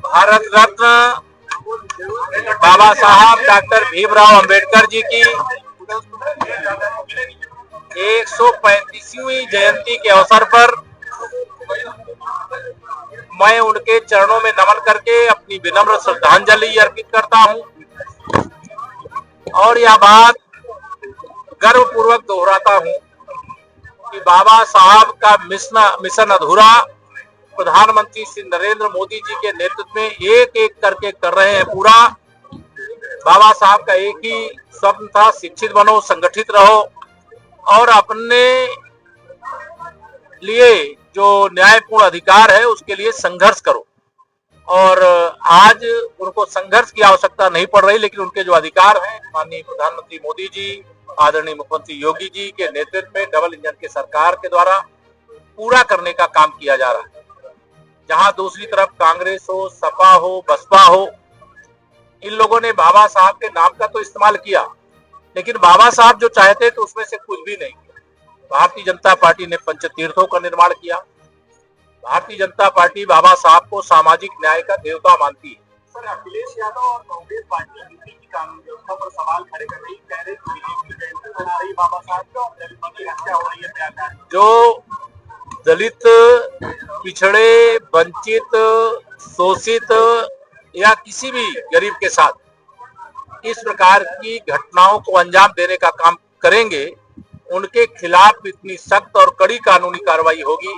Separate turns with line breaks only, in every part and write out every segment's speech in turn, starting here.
भारत रत्न बाबा साहब डॉक्टर भीमराव अंबेडकर जी की 135वीं जयंती के अवसर पर मैं उनके चरणों में नमन करके अपनी विनम्र श्रद्धांजलि अर्पित करता हूं और यह बात गर्वपूर्वक दोहराता हूं कि बाबा साहब का मिशन अधूरा प्रधानमंत्री श्री नरेंद्र मोदी जी के नेतृत्व में एक एक करके कर रहे हैं पूरा। बाबा साहब का एक ही स्वप्न था, शिक्षित बनो, संगठित रहो और अपने लिए जो न्यायपूर्ण अधिकार है उसके लिए संघर्ष करो। और आज उनको संघर्ष की आवश्यकता नहीं पड़ रही, लेकिन उनके जो अधिकार हैं माननीय प्रधानमंत्री मोदी जी, आदरणीय मुख्यमंत्री योगी जी के नेतृत्व में डबल इंजन के सरकार के द्वारा पूरा करने का काम किया जा रहा है। जहां दूसरी तरफ कांग्रेस हो, सपा हो, बसपा हो, इन लोगों ने बाबा साहब के नाम का तो इस्तेमाल किया, लेकिन बाबा साहब जो चाहते थे उसमें से कुछ भी नहीं किया। भारतीय जनता पार्टी ने पंचतीर्थों का निर्माण किया। भारतीय जनता पार्टी बाबा साहब को सामाजिक न्याय का देवता मानती है।
सर, अखिलेश यादव और कांग्रेस पार्टी यूपी की कानून व्यवस्था पर सवाल खड़े कर रही, कह रहे बीजेपी की जयंती मना रही बाबा साहब की और दलितों की हत्या हो रही है।
जो दलित, पिछड़े, वंचित, शोषित या किसी भी गरीब के साथ इस प्रकार की घटनाओं को अंजाम देने का काम करेंगे, उनके खिलाफ इतनी सख्त और कड़ी कानूनी कार्रवाई होगी।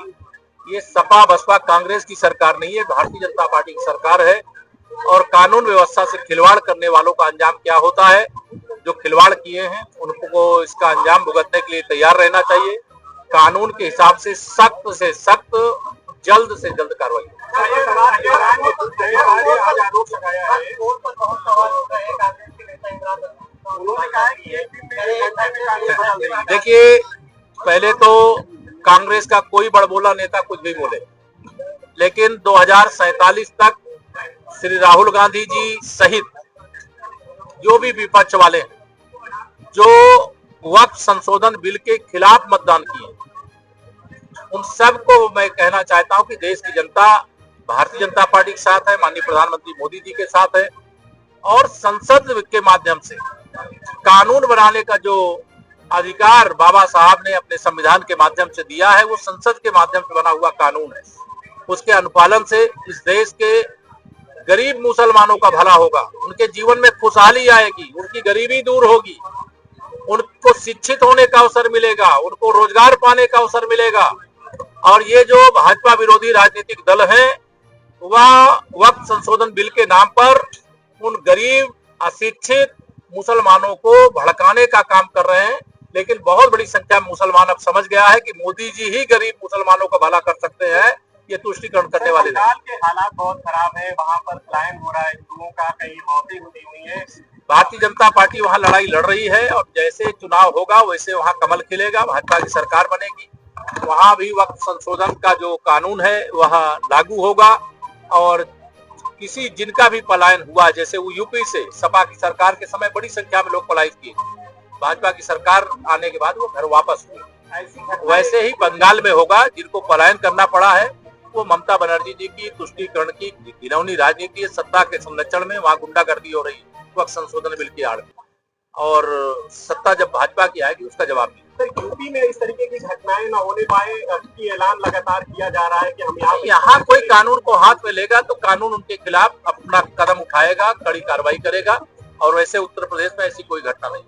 ये सपा बसपा कांग्रेस की सरकार नहीं है, भारतीय जनता पार्टी की सरकार है और कानून व्यवस्था से खिलवाड़ करने वालों का अंजाम क्या होता है, जो खिलवाड़ किए हैं उनको इसका अंजाम भुगतने के लिए तैयार रहना चाहिए। कानून के हिसाब से सख्त जल्द से जल्द कार्रवाई। देखिए, पहले तो कांग्रेस का कोई बड़बोला नेता कुछ भी बोले, लेकिन 2047 तक श्री राहुल गांधी जी सहित जो भी विपक्ष वाले हैं, जो वक्फ संशोधन बिल के खिलाफ मतदान किए, उन सबको मैं कहना चाहता हूं कि देश की जनता भारतीय जनता पार्टी के साथ है, माननीय प्रधानमंत्री मोदी जी के साथ है और संसद के माध्यम से कानून बनाने का जो अधिकार बाबा साहब ने अपने संविधान के माध्यम से दिया है, वो संसद के माध्यम से बना हुआ कानून है। उसके अनुपालन से इस देश के गरीब मुसलमानों का भला होगा, उनके जीवन में खुशहाली आएगी, उनकी गरीबी दूर होगी, उनको शिक्षित होने का अवसर मिलेगा, उनको रोजगार पाने का अवसर मिलेगा। और ये जो भाजपा विरोधी राजनीतिक दल है, वह वक्फ संशोधन बिल के नाम पर उन गरीब अशिक्षित मुसलमानों को भड़काने का काम कर रहे हैं। लेकिन बहुत बड़ी संख्या में मुसलमान अब समझ गया है कि मोदी जी ही गरीब मुसलमानों का भला कर सकते हैं। ये तुष्टिकरण करने वाले
बंगाल के हालात बहुत खराब है, वहाँ पर पलायन हो रहा है हिंदुओं का, कई मौतें हुई है।
भारतीय जनता पार्टी वहां लड़ाई लड़ रही है और जैसे चुनाव होगा वैसे वहां कमल खिलेगा, भाजपा की सरकार बनेगी। वहां भी वक्फ संशोधन का जो कानून है वह लागू होगा और किसी जिनका भी पलायन हुआ, जैसे वो यूपी से सपा की सरकार के समय बड़ी संख्या में लोग पलायन किए, भाजपा की सरकार आने के बाद वो घर वापस हुए, वैसे ही बंगाल में होगा। जिनको पलायन करना पड़ा है वो ममता बनर्जी जी की तुष्टिकरण की घिनौनी राजनीति है। सत्ता के संरक्षण में वहां गुंडागर्दी हो रही है वक्त संशोधन बिल की आड़ में, और सत्ता जब भाजपा की आएगी उसका जवाब नहीं।
सर, यूपी में इस तरीके की घटनाएं न होने पाए की ऐलान लगातार किया जा रहा है कि हम
यहाँ कोई कानून को हाथ में लेगा तो कानून उनके खिलाफ अपना कदम उठाएगा, कड़ी कार्रवाई करेगा और वैसे उत्तर प्रदेश में ऐसी कोई घटना नहीं।